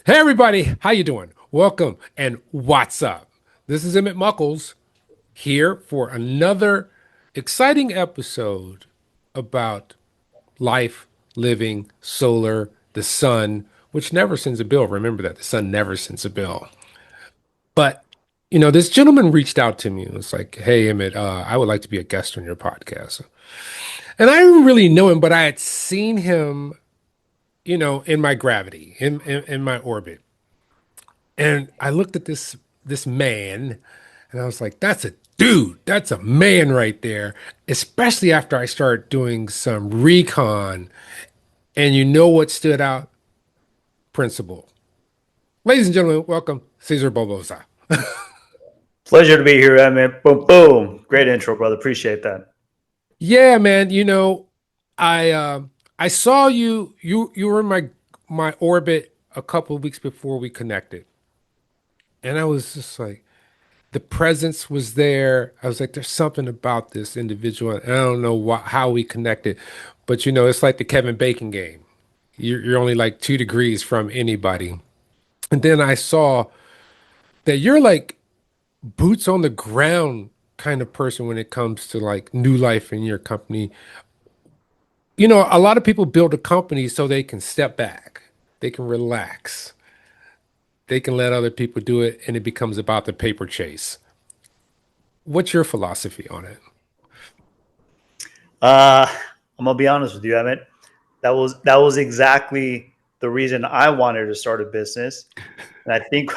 Hey everybody, how you doing? Welcome and what's up? This is Emmitt Muckles here for another exciting episode about life, living, solar, the sun, which never sends a bill. Remember that the sun never sends a bill. But this gentleman reached out to me and was like, "Hey Emmett, I would like to be a guest on your podcast." And I didn't really know him, but I had seen him, in my gravity, in my orbit. And I looked at this man and I was like, that's a dude. That's a man right there. Especially after I started doing some recon. And you know what stood out? Principle. Ladies and gentlemen, welcome Cesar Barbosa. Pleasure to be here, Emmitt. Boom, boom. Great intro, brother. Appreciate that. Yeah, man, I saw you were in my orbit a couple of weeks before we connected. And I was just like, the presence was there. I was like, there's something about this individual. And I don't know how we connected, but it's like the Kevin Bacon game. You're only like 2 degrees from anybody. And then I saw that you're like boots on the ground kind of person when it comes to like new life in your company. A lot of people build a company so they can step back, they can relax, they can let other people do it, and it becomes about the paper chase. What's your philosophy on it? Uh, I'm gonna be honest with you, Emmitt. That was exactly the reason I wanted to start a business. And I think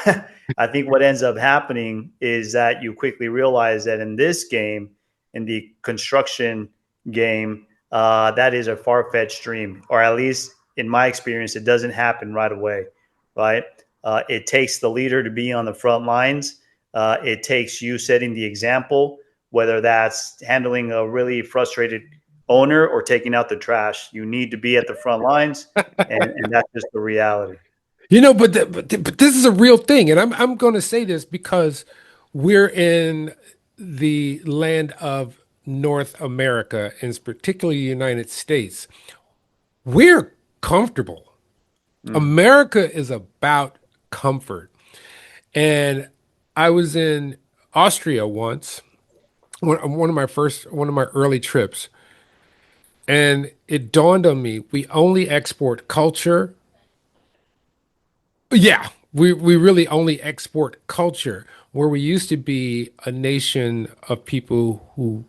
I think what ends up happening is that you quickly realize that in this game, in the construction game, that is a far-fetched dream, or at least in my experience, it doesn't happen right away, right? It takes the leader to be on the front lines. It takes you setting the example, whether that's handling a really frustrated owner or taking out the trash. You need to be at the front lines, and that's just the reality. But this is a real thing, and I'm going to say this because we're in the land of North America, and particularly the United States. We're comfortable. Mm. America is about comfort. And I was in Austria once, one of my early trips, and it dawned on me we only export culture. Yeah, we really only export culture where we used to be a nation of people who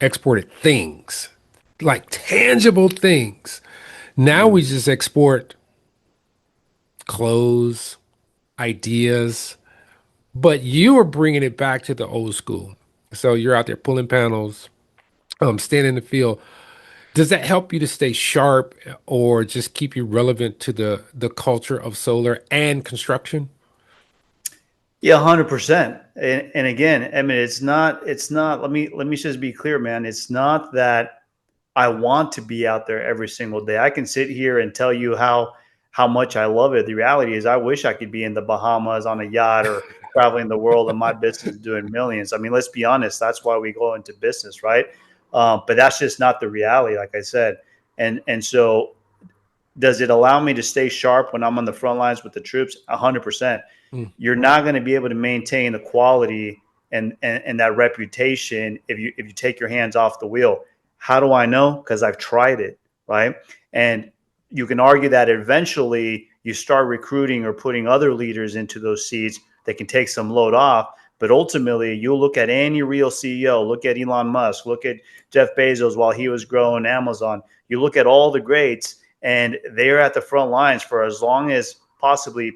exported things, like tangible things. Now we Mm. just export clothes, ideas, but you are bringing it back to the old school. So you're out there pulling panels, standing in the field. Does that help you to stay sharp or just keep you relevant to the culture of solar and construction? Yeah, 100%. And again, I mean, it's not. Let me just be clear, man. It's not that I want to be out there every single day. I can sit here and tell you how much I love it. The reality is, I wish I could be in the Bahamas on a yacht or traveling the world, and my business is doing millions. I mean, let's be honest. That's why we go into business, right? But that's just not the reality, like I said. And so, does it allow me to stay sharp when I'm on the front lines with the troops? 100%. Mm. You're not going to be able to maintain the quality and that reputation if you take your hands off the wheel. How do I know? Because I've tried it, right? And you can argue that eventually you start recruiting or putting other leaders into those seats that can take some load off. But ultimately, you'll look at any real CEO, look at Elon Musk, look at Jeff Bezos while he was growing Amazon. You look at all the greats, and they're at the front lines for as long as possibly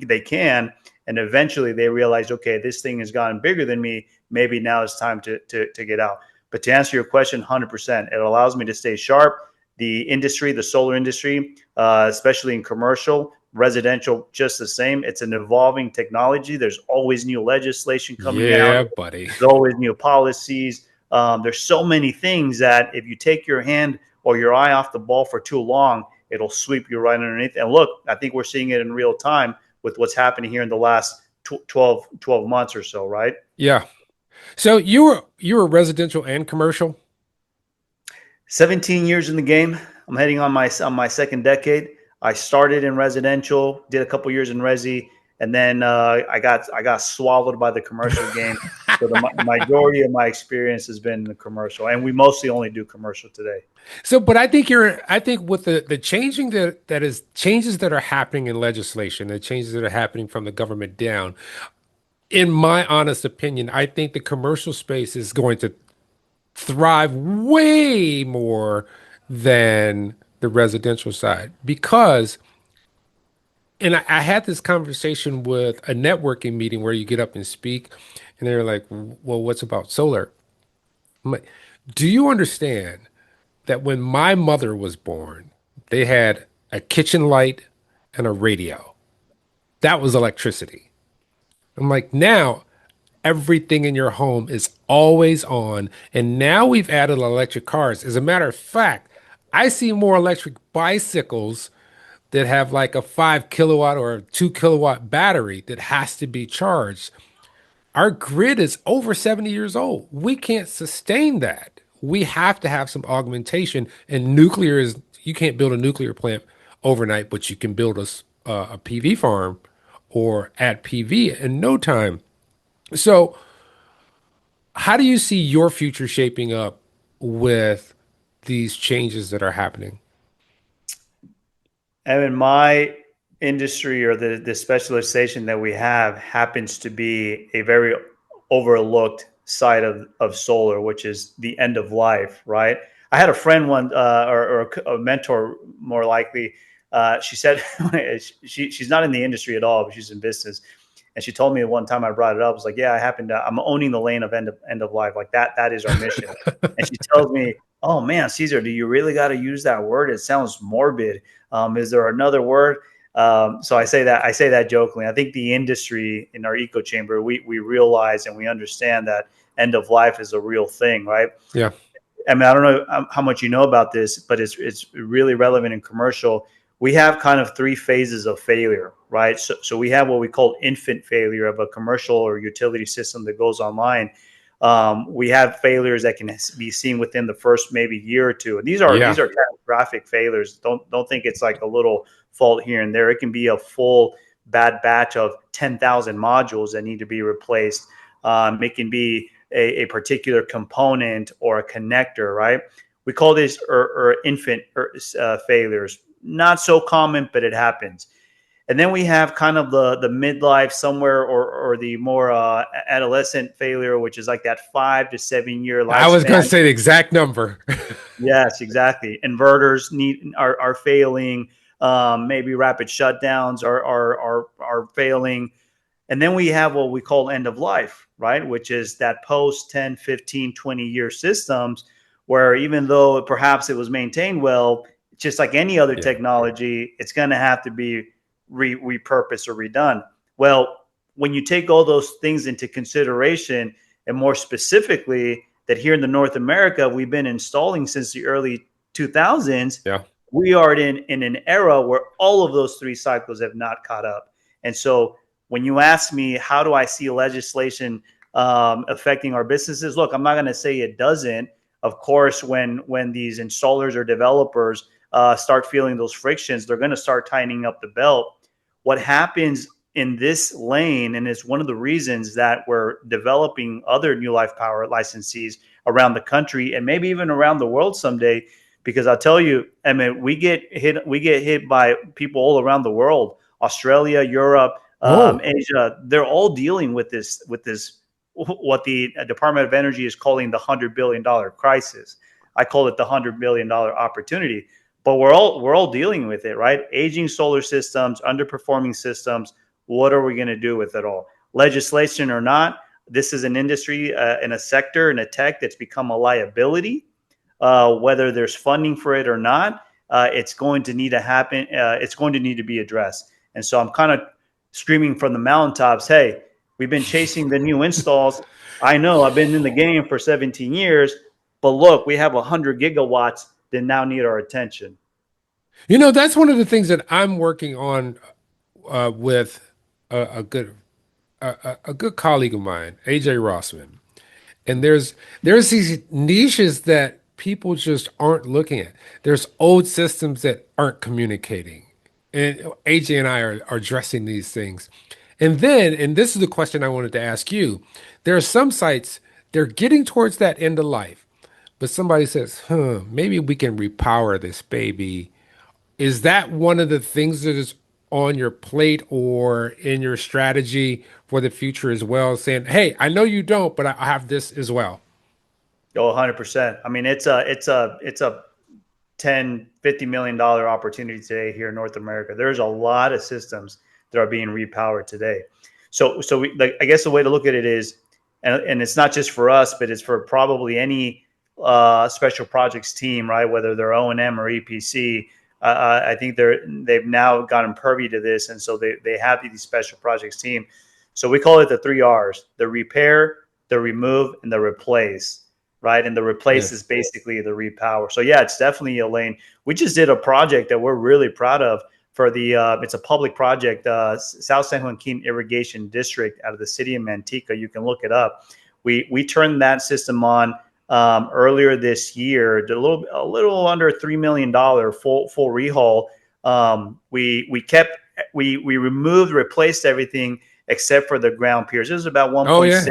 they can, and eventually they realize, okay, this thing has gotten bigger than me. Maybe now it's time to get out. But to answer your question, 100%, it allows me to stay sharp. The industry, the solar industry, especially in commercial, residential, just the same. It's an evolving technology. There's always new legislation coming out. Yeah, buddy. There's always new policies. There's so many things that if you take your hand or your eye off the ball for too long, it'll sweep you right underneath. And look, I think we're seeing it in real time with what's happening here in the last 12 months or so, right? Yeah. So you were residential and commercial? 17 years in the game. I'm heading on my second decade. I started in residential, did a couple years in resi, and then I got swallowed by the commercial game. So the majority of my experience has been in the commercial, and we mostly only do commercial today. So, but I think with the changing that is changes that are happening in legislation, the changes that are happening from the government down, in my honest opinion, I think the commercial space is going to thrive way more than the residential side because, and I had this conversation with a networking meeting where you get up and speak, and they're like, well, what's about solar? I'm like, do you understand that when my mother was born, they had a kitchen light and a radio? That was electricity. I'm like, now everything in your home is always on. And now we've added electric cars. As a matter of fact, I see more electric bicycles that have like a 5 kilowatt or a 2 kilowatt battery that has to be charged. Our grid is over 70 years old. We can't sustain that. We have to have some augmentation. And nuclear is, you can't build a nuclear plant overnight, but you can build a PV farm or add PV in no time. So, how do you see your future shaping up with these changes that are happening? And in my industry, or the specialization that we have happens to be a very overlooked side of solar, which is the end of life, right? I had a friend one, or a mentor more likely. She said she's not in the industry at all, but she's in business. And she told me one time I brought it up, I was like, yeah, I'm owning the lane of end of life. Like that is our mission. And she tells me, oh man, Cesar, do you really got to use that word? It sounds morbid. Is there another word? So I say that jokingly. I think the industry in our echo chamber, we realize and we understand that end of life is a real thing, right? Yeah. I mean, I don't know how much you know about this, but it's really relevant in commercial. We have kind of three phases of failure, right? So we have what we call infant failure of a commercial or utility system that goes online. We have failures that can be seen within the first maybe year or two, and Yeah. these are catastrophic failures. Don't think it's like a little fault here and there. It can be a full bad batch of 10,000 modules that need to be replaced. It can be a particular component or a connector, right? We call this or infant failures. Not so common, but it happens. And then we have kind of the midlife somewhere, or the more adolescent failure, which is like that 5 to 7 year I was going to lifespan. say the exact number. Yes, exactly. Inverters are failing. Maybe rapid shutdowns are failing. And then we have what we call end of life, right? Which is that post 10, 15, 20-year systems where even though perhaps it was maintained well, just like any other Yeah. technology, it's going to have to be repurposed or redone. Well, when you take all those things into consideration, and more specifically, that here in the North America, we've been installing since the early 2000s, Yeah. we are in an era where all of those three cycles have not caught up. And so when you ask me, how do I see legislation affecting our businesses? Look, I'm not going to say it doesn't. Of course, when these installers or developers start feeling those frictions, they're going to start tightening up the belt. What happens in this lane, and it's one of the reasons that we're developing other new life power licensees around the country and maybe even around the world someday, because I'll tell you, I mean, we get hit by people all around the world, Australia, Europe, Oh, Asia. They're all dealing with this what the Department of Energy is calling the $100 billion crisis. I call it the $100 billion opportunity. But we're all dealing with it, right? Aging solar systems, underperforming systems. What are we going to do with it all? Legislation or not, this is an industry in a sector in a tech that's become a liability. Whether there's funding for it or not, it's going to need to happen. It's going to need to be addressed. And so I'm kind of screaming from the mountaintops, hey, we've been chasing the new installs. I know I've been in the game for 17 years, but look, we have 100 gigawatts that now need our attention. that's one of the things that I'm working on with a good a good colleague of mine, AJ Rossman. And there's these niches that people just aren't looking at. There's old systems that aren't communicating. And AJ and I are addressing these things. And then, and this is the question I wanted to ask you. There are some sites, they're getting towards that end of life, but somebody says, maybe we can repower this baby. Is that one of the things that is on your plate or in your strategy for the future as well? Saying, hey, I know you don't, but I have this as well. Oh, 100%. I mean, it's a 10, $50 million opportunity today here in North America. There's a lot of systems that are being repowered today. So we, like, I guess the way to look at it is, and it's not just for us, but it's for probably any special projects team, right? Whether they're O&M or EPC. I think they've now gotten privy to this, and so they have these special projects team. So we call it the 3 R's: the repair, the remove, and the replace. Right. And the replace is Yes. basically the repower. So yeah, it's definitely a lane. We just did a project that we're really proud of for it's a public project, South San Joaquin Irrigation District out of the city of Manteca. You can look it up. We turned that system on earlier this year, did a little under $3 million full rehaul. We removed, replaced everything except for the ground piers. This is about Oh, yeah.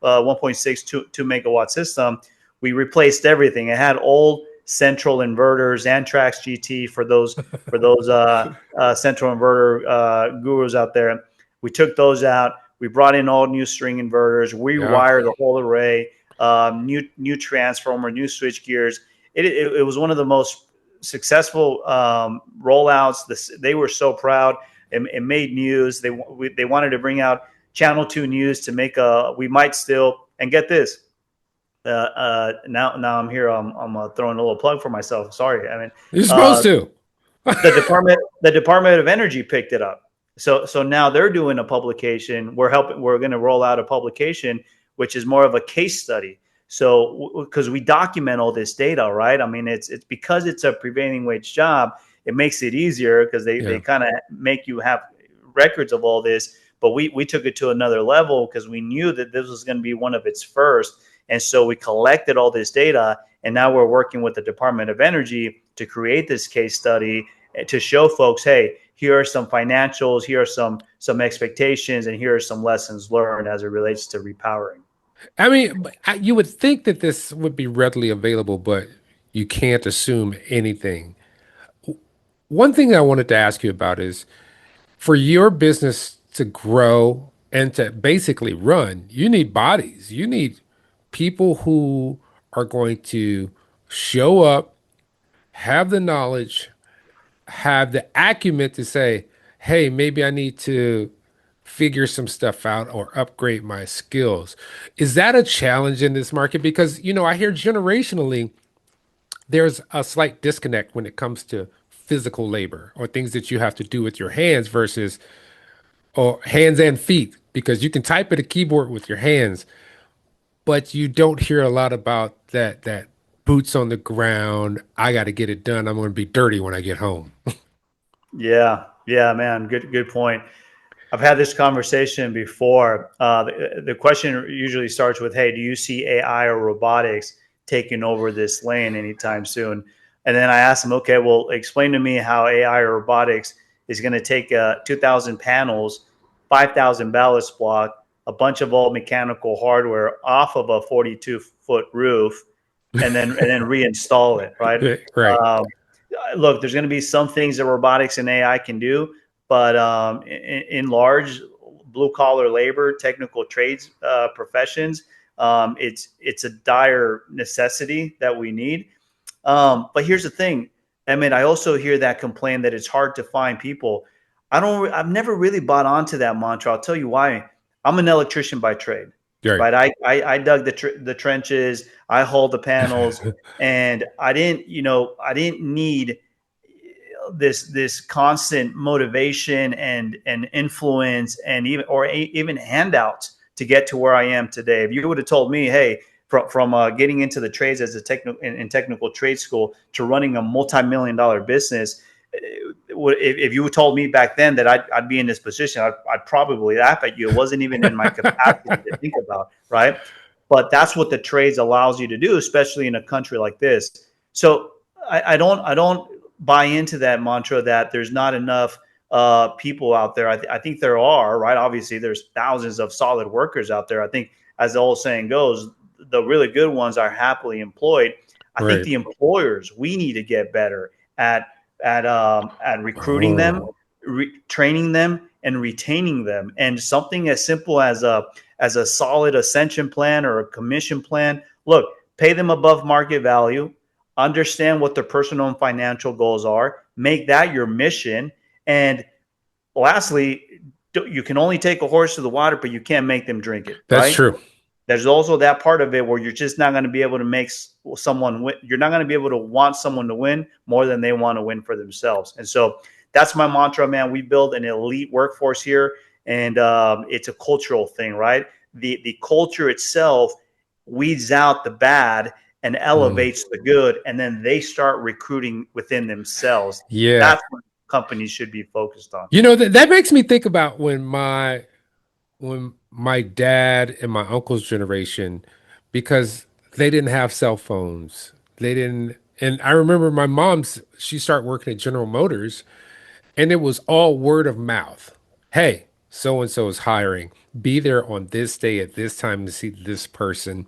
1.62 megawatt system. We replaced everything. It had old central inverters, Antrax GT for those central inverter gurus out there. We took those out. We brought in all new string inverters. We Yeah. wired the whole array, new transformer, new switch gears. It was one of the most successful rollouts. They were so proud. It made news. They wanted to bring out Channel 2 News to make we might still, and get this. Now I'm here. I'm throwing a little plug for myself. Sorry. I mean, You're supposed to. the Department of Energy picked it up. So now they're doing a publication. We're going to roll out a publication, which is more of a case study. So because we document all this data, right? I mean, it's because it's a prevailing wage job. It makes it easier because they Yeah. kind of make you have records of all this. But we took it to another level because we knew that this was going to be one of its first. And so we collected all this data, and now we're working with the Department of Energy to create this case study to show folks, hey, here are some financials, here are some expectations, and here are some lessons learned as it relates to repowering. I mean, you would think that this would be readily available, but you can't assume anything. One thing I wanted to ask you about is for your business to grow and to basically run, you need bodies. You need people who are going to show up, have the knowledge, have the acumen to say, hey, maybe I need to figure some stuff out or upgrade my skills. Is that a challenge in this market? Because, I hear generationally, there's a slight disconnect when it comes to physical labor or things that you have to do with your hands versus or hands and feet, because you can type at a keyboard with your hands, but you don't hear a lot about that boots on the ground. I got to get it done. I'm going to be dirty when I get home. Yeah, man. Good point. I've had this conversation before. The question usually starts with, "Hey, do you see AI or robotics taking over this lane anytime soon?" And then I ask them, "Okay, well, explain to me how AI or robotics is going to take 2,000 panels, 5,000 ballast block, a bunch of old mechanical hardware off of a 42-foot roof, and then reinstall it, right?" Right. Um, Look, there's going to be some things that robotics and AI can do, but in large blue collar labor, technical trades professions, it's a dire necessity that we need. But here's the thing, I mean, I also hear that complaint that it's hard to find people. I've never really bought onto that mantra. I'll tell you why. I'm an electrician by trade, Right. right? I dug the trenches, I hauled the panels, and I didn't need this constant motivation and influence and even handouts to get to where I am today. If you would have told me, hey, from getting into the trades as a technical trade school to running a multi-million-dollar business, if you told me back then that I'd be in this position, I'd probably laugh at you. It wasn't even in my capacity to think about, right? But that's what the trades allows you to do, especially in a country like this. So I don't buy into that mantra that there's not enough people out there. I think there are, right? Obviously, there's thousands of solid workers out there. I think, as the old saying goes, the really good ones are happily employed. I think Right. the employers, we need to get better at at recruiting them, Oh, training them, and retaining them. And something as simple as a solid ascension plan or a commission plan. Look, pay them above market value, understand what their personal and financial goals are, make that your mission. And lastly, you can only take a horse to the water, but you can't make them drink it, that's right? true. There's also that part of it where you're just not going to be able to make someone win. You're not going to be able to want someone to win more than they want to win for themselves. And so that's my mantra, man. We build an elite workforce here, and it's a cultural thing, right? The culture itself weeds out the bad and Mm. elevates the good, and then they start recruiting within themselves. Yeah. That's what companies should be focused on. That makes me think about when my dad and my uncle's generation, because they didn't have cell phones. They didn't, and I remember my mom's, she started working at General Motors, and it was all word of mouth. Hey, so and so is hiring. Be there on this day at this time to see this person.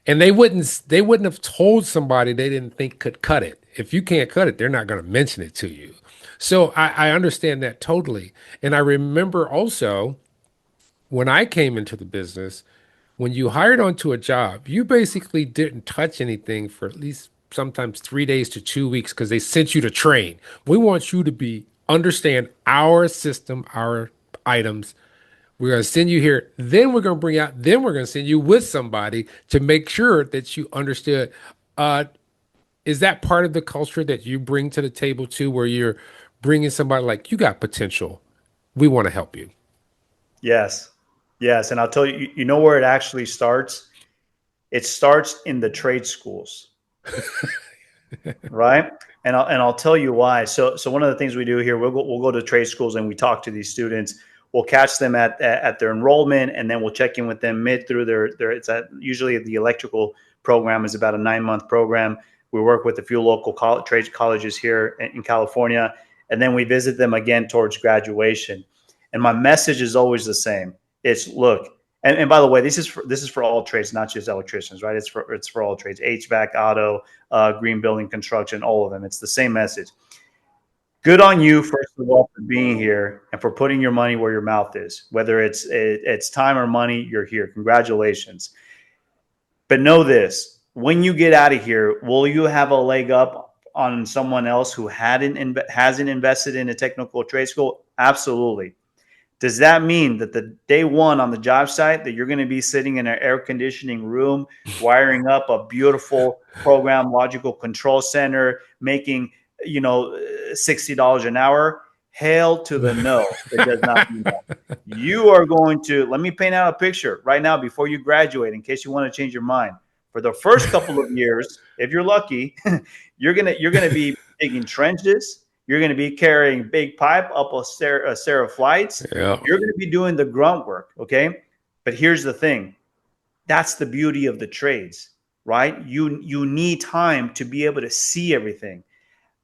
And they wouldn't have told somebody they didn't think could cut it. If you can't cut it, they're not going to mention it to you. So I understand that totally. And I remember also when I came into the business, when you hired onto a job, you basically didn't touch anything for at least sometimes 3 days to 2 weeks because they sent you to train. We want you to be understand our system, our items. We're going to send you here. Then we're going to bring out. Then we're going to send you with somebody to make sure that you understood. Uh, is that part of the culture that you bring to the table too, where you're bringing somebody like you got potential? We want to help you. Yes. Yes. And I'll tell you, you know where it actually starts? It starts in the trade schools, right? And I'll tell you why. So one of the things we do here, we'll go to trade schools and we talk to these students. We'll catch them at their enrollment, and then we'll check in with them mid through their it's usually the electrical program is about a 9 month program. We work with a few local trade colleges here in California, and then we visit them again towards graduation. And my message is always the same. It's look, and by the way, this is for all trades, not just electricians, right? It's for all trades: HVAC, auto, green building, construction, all of them. It's the same message. Good on you, first of all, for being here and for putting your money where your mouth is. Whether it's time or money, you're here. Congratulations. But know this: when you get out of here, will you have a leg up on someone else who hasn't invested in a technical trade school? Absolutely. Does that mean that the day one on the job site that you're going to be sitting in an air conditioning room, wiring up a beautiful program logical control center, making $60 an hour? Hail to the no. It does not mean that. You are going to let me paint out a picture right now before you graduate, in case you want to change your mind. For the first couple of years, if you're lucky, you're gonna be digging trenches. You're going to be carrying big pipe up a stair of flights. Yeah. You're going to be doing the grunt work. Okay. But here's the thing. That's the beauty of the trades, right? You need time to be able to see everything.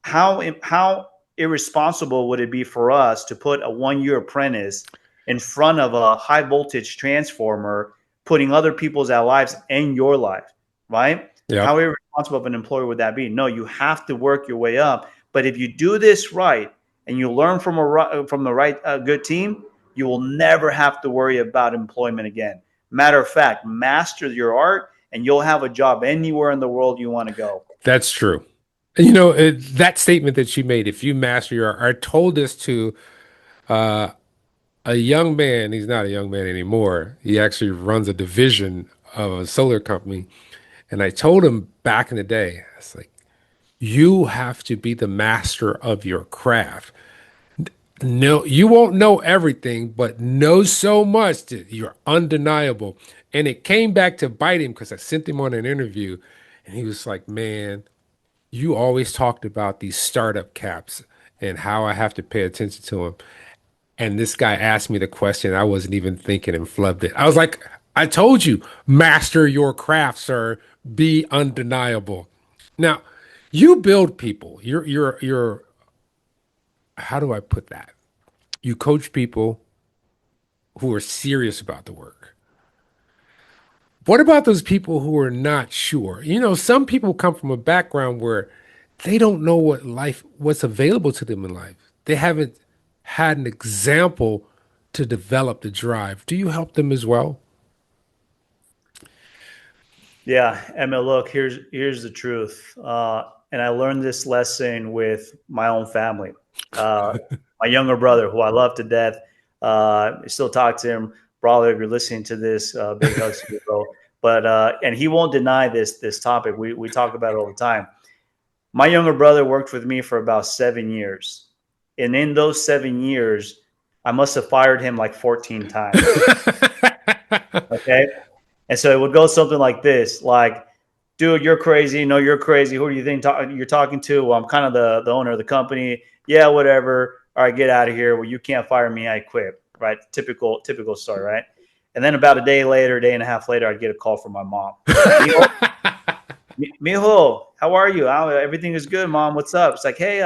How irresponsible would it be for us to put a 1 year apprentice in front of a high voltage transformer, putting other people's lives and your life, right? How Yep. irresponsible of an employer would that be? No, you have to work your way up. But if you do this right and you learn from the right good team, you will never have to worry about employment again. Matter of fact, master your art and you'll have a job anywhere in the world you want to go. That's true. That statement that you made, if you master your art, I told this to uh, a young man. He's not a young man anymore. He actually runs a division of a solar company. And I told him back in the day, it's like, you have to be the master of your craft. No, you won't know everything, but know so much that you're undeniable. And it came back to bite him because I sent him on an interview and he was like, man, you always talked about these startup caps and how I have to pay attention to them. And this guy asked me the question. I wasn't even thinking and flubbed it. I was like, I told you, master your craft, sir. Be undeniable. Now, You build people. You're how do I put that? You coach people who are serious about the work. What about those people who are not sure? You know, some people come from a background where they don't know what's available to them in life. They haven't had an example to develop the drive. Do you help them as well? Yeah, Emma, look, here's the truth. And I learned this lesson with my own family. Uh, my younger brother, who I love to death, I still talk to him. Brother, if you're listening to this, big hugs to you, bro. But and he won't deny this topic. We talk about it all the time. My younger brother worked with me for about 7 years, and in those 7 years, I must have fired him like 14 times. Okay, and so it would go something like this, like, dude, you're crazy. No, you're crazy. Who do you think you're talking to? Well, I'm kind of the owner of the company. Yeah, whatever. All right, get out of here. Well, you can't fire me. I quit. Right? Typical story, right? And then about a day later, day and a half later, I'd get a call from my mom. Mijo, Mijo, how are you? Everything is good, mom. What's up? It's like, hey,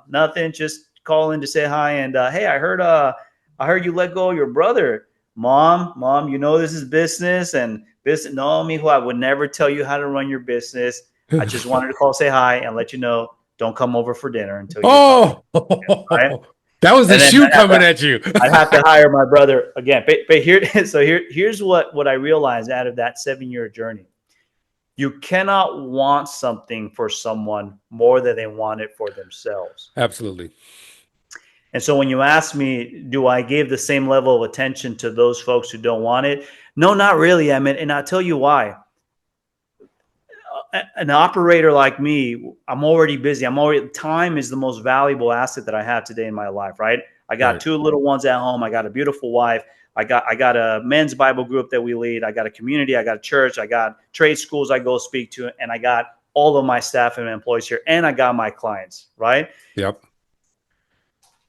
nothing. Just calling to say hi. And hey, I heard you let go of your brother. Mom, you know this is business and business. No, Mijo, I would never tell you how to run your business. I just wanted to call, say hi, and let you know. Don't come over for dinner until you get comfortable. Oh, Right? that was the And then shoe coming at you. I'd have to hire my brother again. But here's what I realized out of that 7 year journey. You cannot want something for someone more than they want it for themselves. Absolutely. And so when you ask me, do I give the same level of attention to those folks who don't want it? No, not really, Emmitt. And I'll tell you why. An operator like me, I'm already busy. Time is the most valuable asset that I have today in my life, right? I got Right. two little ones at home. I got a beautiful wife. I got a men's Bible group that we lead. I got a community. I got a church. I got trade schools I go speak to, and I got all of my staff and employees here, and I got my clients, right? Yep.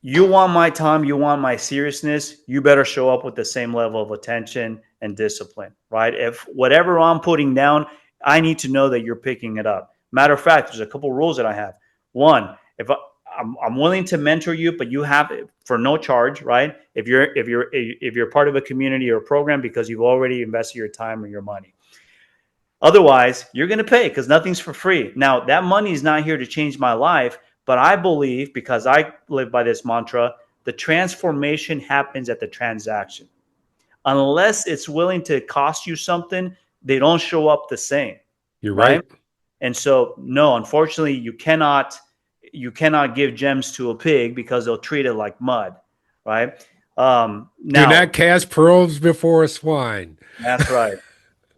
You want my time, you want my seriousness, you better show up with the same level of attention and discipline, right? If whatever I'm putting down, I need to know that you're picking it up. Matter of fact, there's a couple of rules that I have. One, if I'm willing to mentor you, but you have it for no charge, right? If you're part of a community or a program because you've already invested your time or your money. Otherwise, you're going to pay because nothing's for free. Now, that money is not here to change my life, but I believe, because I live by this mantra, the transformation happens at the transaction. Unless it's willing to cost you something, they don't show up the same, You're right? right. And so, no, unfortunately, you cannot give gems to a pig because they'll treat it like mud, right? Do Now, not cast pearls before a swine. that's right.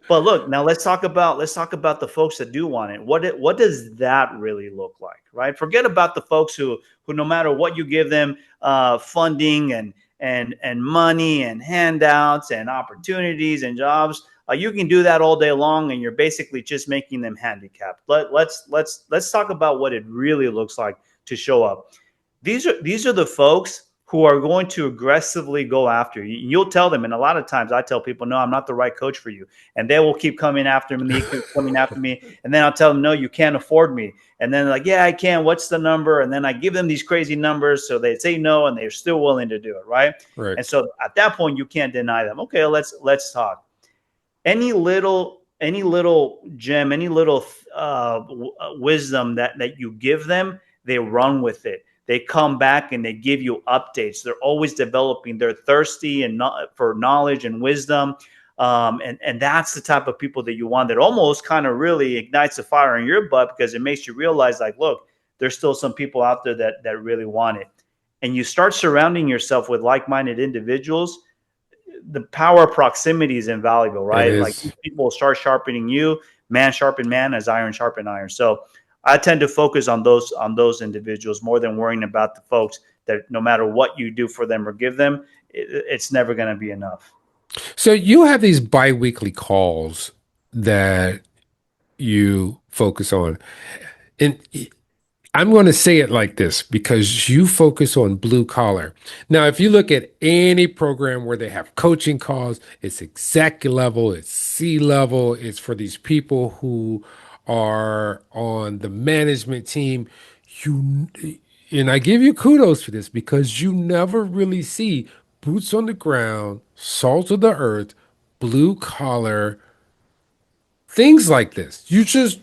But look, now let's talk about the folks that do want it. What does that really look like, right? Forget about the folks who no matter what you give them, funding and money and handouts and opportunities and jobs, you can do that all day long, and you're basically just making them handicapped. Let's talk about what it really looks like to show up. These are the folks who are going to aggressively go after you. You'll tell them, and a lot of times I tell people, no, I'm not the right coach for you. And they will keep coming after me, And then I'll tell them, no, you can't afford me. And then they're like, yeah, I can. What's the number? And then I give them these crazy numbers. So they say no, and they're still willing to do it. Right. Right. And so at that point, you can't deny them. Okay, let's talk. Any little gem, any little wisdom that you give them, they run with it. They come back and they give you updates. They're always developing. They're thirsty and for knowledge and wisdom. And that's the type of people that you want, that almost kind of really ignites the fire in your butt, because it makes you realize, like, look, there's still some people out there that really want it. And you start surrounding yourself with like-minded individuals. The power of proximity is invaluable, It right? Like, is. these people start sharpening you, man sharpen man, as iron sharpen iron. So I tend to focus on those individuals more than worrying about the folks that no matter what you do for them or give them, it's never going to be enough. So you have these biweekly calls that you focus on. And I'm going to say it like this because you focus on blue collar. Now, if you look at any program where they have coaching calls, it's exec level, it's C level, it's for these people who are on the management team, you and I give you kudos for this because you never really see boots on the ground, salt of the earth, blue collar, things like this. You just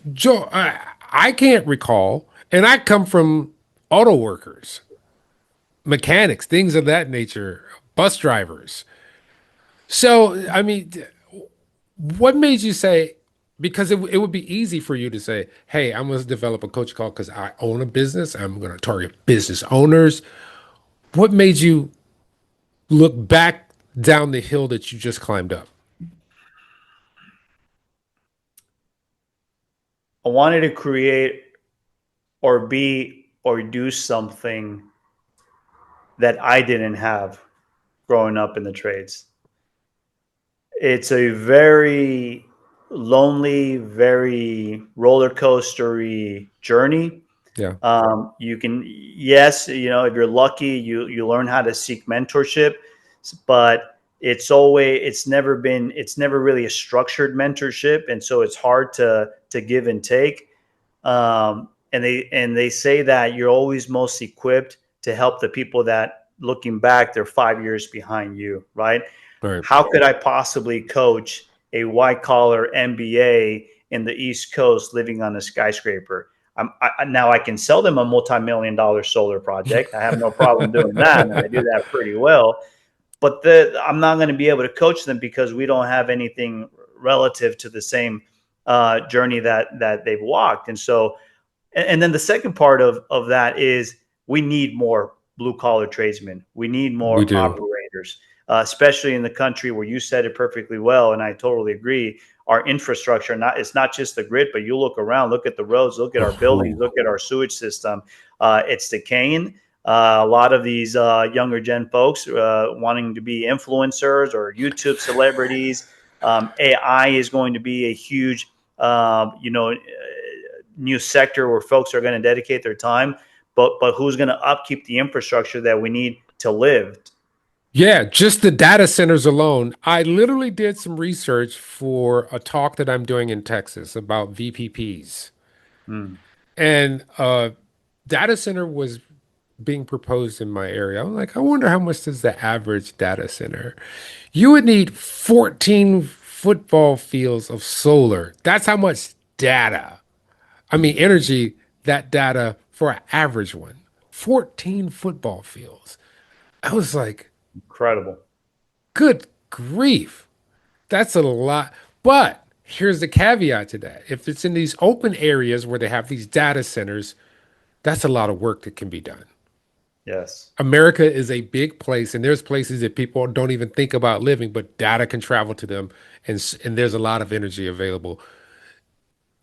I can't recall, and I come from auto workers, mechanics, things of that nature, bus drivers. So, I mean, what made you say, because it would be easy for you to say, hey, I'm going to develop a coach call because I own a business. I'm going to target business owners. What made you look back down the hill that you just climbed up? I wanted to create or be or do something that I didn't have growing up in the trades. It's a very lonely, very roller coastery journey. Yeah, You can, yes, if you're lucky, you learn how to seek mentorship, but it's never really a structured mentorship, and so it's hard to give and take. And they say that you're always most equipped to help the people that, looking back, they're 5 years behind you, right? right. How could I possibly coach a white collar MBA in the East Coast living on a skyscraper? Now I can sell them a multi-million-dollar solar project. I have no problem doing that, and I do that pretty well. But I'm not going to be able to coach them because we don't have anything relative to the same journey that they've walked. And so, and then the second part of that is we need more blue collar tradesmen. We need We more do. operators, especially in the country where you said it perfectly well, and I totally agree. Our infrastructure, it's not just the grid, but you look around, look at the roads, look at our buildings, Oh, look at our sewage system. It's decaying. A lot of these younger gen folks wanting to be influencers or YouTube celebrities. AI is going to be a huge, new sector where folks are going to dedicate their time. But who's going to upkeep the infrastructure that we need to live? yeah, just the data centers alone. I literally did some research for a talk that I'm doing in Texas about VPPs. Hmm. And data center was being proposed in my area. I'm like, I wonder how much does the average data center? You would need 14 football fields of solar. That's how much data. I mean, energy, that data for an average one. 14 football fields. I was like, Incredible. good grief. That's a lot. But here's the caveat to that. If it's in these open areas where they have these data centers, that's a lot of work that can be done. Yes. America is a big place, and there's places that people don't even think about living, but data can travel to them, and there's a lot of energy available.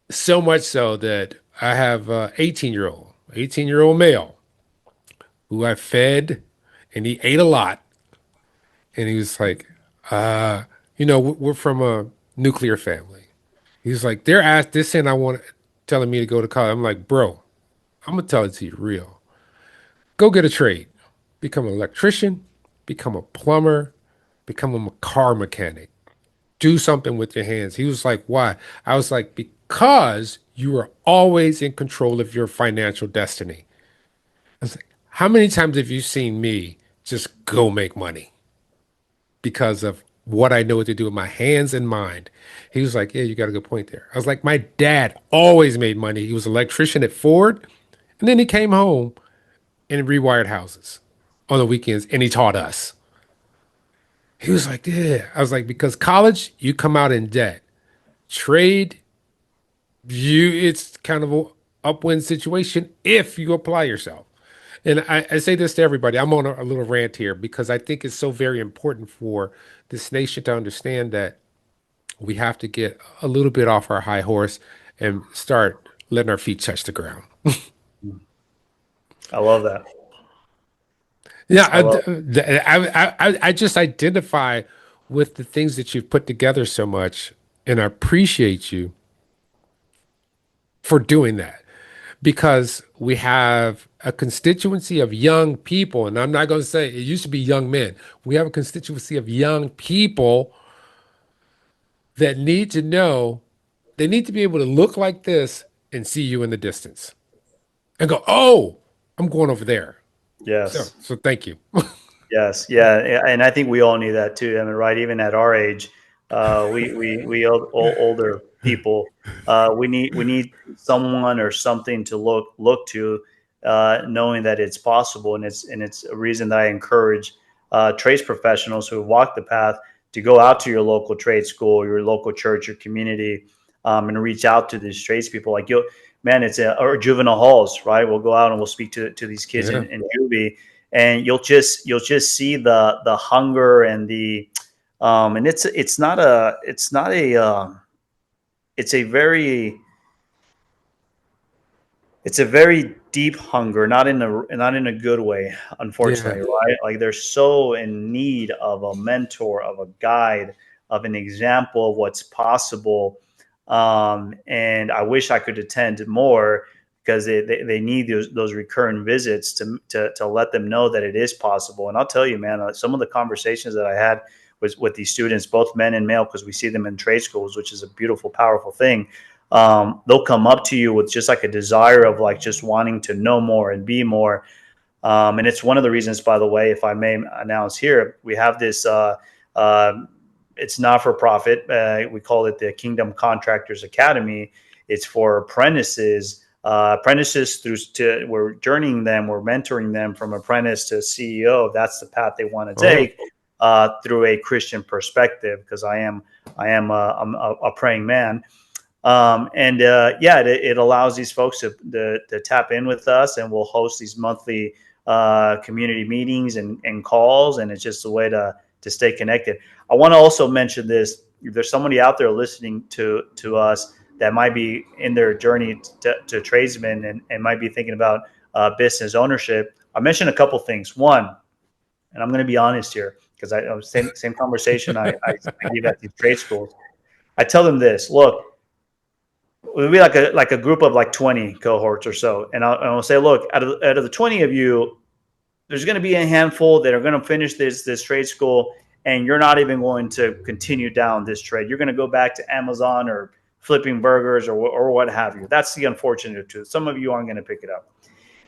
So much so that I have a 18-year-old male who I fed, and he ate a lot, and he was like, we're from a nuclear family. He's like, they're asked this, and telling me to go to college. I'm like, bro, I'm gonna tell it to you real. Go get a trade. Become an electrician, become a plumber, become a car mechanic. Do something with your hands. He was like, why? I was like, because you are always in control of your financial destiny. I was like, how many times have you seen me just go make money because of what I know what to do with my hands and mind? He was like, yeah, you got a good point there. I was like, my dad always made money. He was an electrician at Ford, and then he came home and rewired houses on the weekends, and he taught us. He was like, yeah. I was like, because college, you come out in debt. Trade, it's kind of a upwind situation if you apply yourself. And I say this to everybody. I'm on a little rant here because I think it's so very important for this nation to understand that we have to get a little bit off our high horse and start letting our feet touch the ground. I love that. Yeah, I love I just identify with the things that you've put together so much, and I appreciate you for doing that because we have a constituency of young people, and I'm not going to say it used to be young men. We have a constituency of young people that need to know. They need to be able to look like this and see you in the distance and go, "Oh, I'm going over there." So, Yes. so thank you. Yes, yeah, and I think we all need that too. I mean, right? Even at our age, older people, we need someone or something to look to, knowing that it's possible, and it's a reason that I encourage trades professionals who walk the path to go out to your local trade school, your local church, your community, and reach out to these tradespeople. Like you, man, or juvenile halls, right? We'll go out and we'll speak to these kids Yeah. in juvie, and you'll just see the hunger and the and it's a very it's a very deep hunger, not in a good way, Yeah. unfortunately, right? Like they're so in need of a mentor, of a guide, of an example of what's possible. And I wish I could attend more because they need those recurrent visits to let them know that it is possible. And I'll tell you, man, some of the conversations that I had with these students, both men and male, because we see them in trade schools, which is a beautiful, powerful thing. They'll come up to you with just like a desire of like just wanting to know more and be more. And it's one of the reasons, by the way, if I may announce here, we have this. It's not for profit. We call it the Kingdom Contractors Academy. It's for apprentices. Apprentices we're journeying them, we're mentoring them from apprentice to CEO. That's the path they want to Oh, take through a Christian perspective. Because I'm a praying man. And yeah, it allows these folks to tap in with us, and we'll host these monthly community meetings and calls, and it's just a way to stay connected. I want to also mention this: if there's somebody out there listening to us that might be in their journey to tradesmen and might be thinking about business ownership, I mentioned a couple things. One, and I'm going to be honest here because I was same conversation I give at these trade schools. I tell them this: look, it'll be like a group of like 20 cohorts or so, and I'll say, look, out of the 20 of you, there's going to be a handful that are going to finish this trade school, and you're not even going to continue down this trade. You're going to go back to Amazon or flipping burgers or what have you. That's the unfortunate truth. Some of you aren't going to pick it up.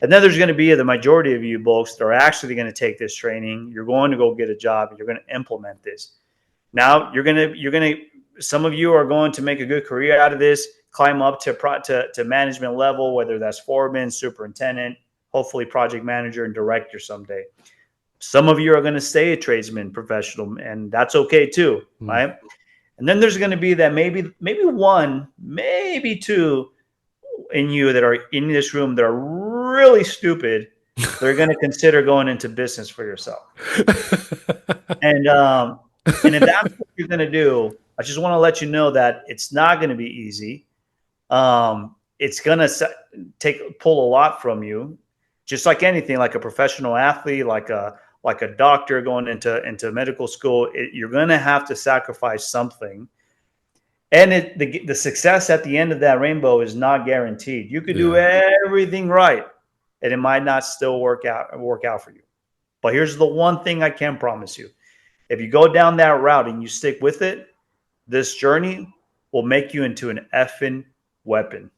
And then there's going to be the majority of you folks that are actually going to take this training. You're going to go get a job. You're going to implement this. Now some of you are going to make a good career out of this, climb up to management level, whether that's foreman, superintendent, hopefully project manager and director someday. Some of you are going to stay a tradesman professional, and that's okay too, mm. right? And then there's going to be that maybe one, maybe two in you that are in this room that are really stupid. They're going to consider going into business for yourself. And if that's what you're going to do, I just want to let you know that it's not going to be easy. It's going to pull a lot from you, just like anything, like a professional athlete, like a doctor going into medical school. You're going to have to sacrifice something, and the success at the end of that rainbow is not guaranteed. You could do Yeah. everything right, and it might not still work out for you. But here's the one thing I can promise you: if you go down that route and you stick with it, this journey will make you into an effing weapon,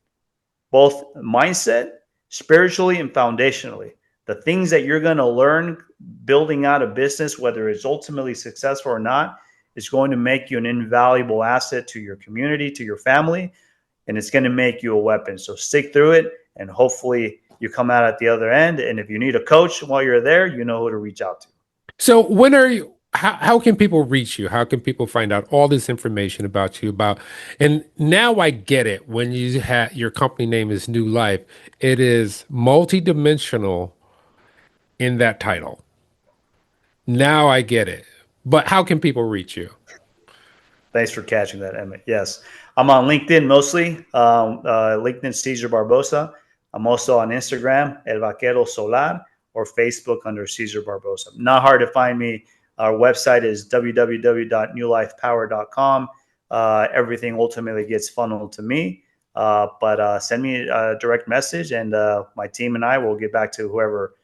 both mindset, spiritually, and foundationally. The things that you're going to learn building out a business, whether it's ultimately successful or not, is going to make you an invaluable asset to your community, to your family, and it's going to make you a weapon. So stick through it, and hopefully you come out at the other end. And if you need a coach while you're there, you know who to reach out to. So when are you, how can people reach you? How can people find out all this information about you about, and now I get it. When you have your company name is New Life, it is multidimensional in that title. Now I get it. But how can people reach you? Thanks for catching that, Emmitt. Yes, I'm on LinkedIn mostly. LinkedIn Cesar Barbosa. I'm also on Instagram, El Vaquero Solar, or Facebook under Cesar Barbosa. Not hard to find me. Our website is www.newlifepower.com. Everything ultimately gets funneled to me. But send me a direct message, and my team and I will get back to whoever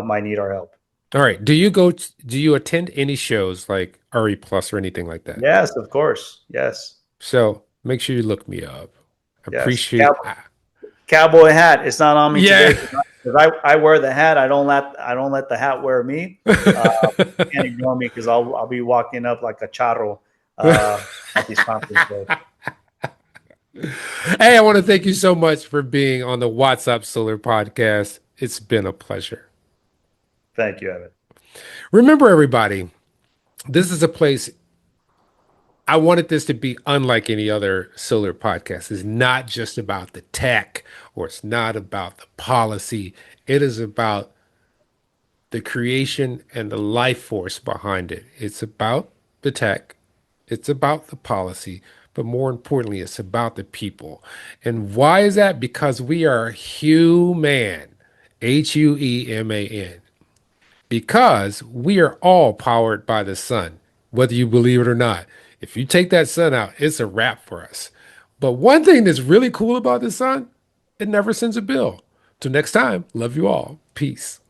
might need our help. All right. Do you attend any shows like RE Plus or anything like that? Yes, of course. Yes. So make sure you look me up. Yes. Appreciate. Cowboy hat. It's not on me today Yeah. because I wear the hat. I don't let the hat wear me. Uh, can't ignore me because I'll be walking up like a charro at these conferences. Hey, I want to thank you so much for being on the WhatsApp Solar podcast. It's been a pleasure. Thank you, Evan. Remember, everybody, this is a place I wanted this to be unlike any other solar podcast. It's not just about the tech or it's not about the policy. It is about the creation and the life force behind it. It's about the tech, it's about the policy, but more importantly, it's about the people. And why is that? Because we are human, Hueman, because we are all powered by the sun, whether you believe it or not. If you take that sun out, it's a wrap for us. But one thing that's really cool about the sun, it never sends a bill. Till next time, love you all. Peace.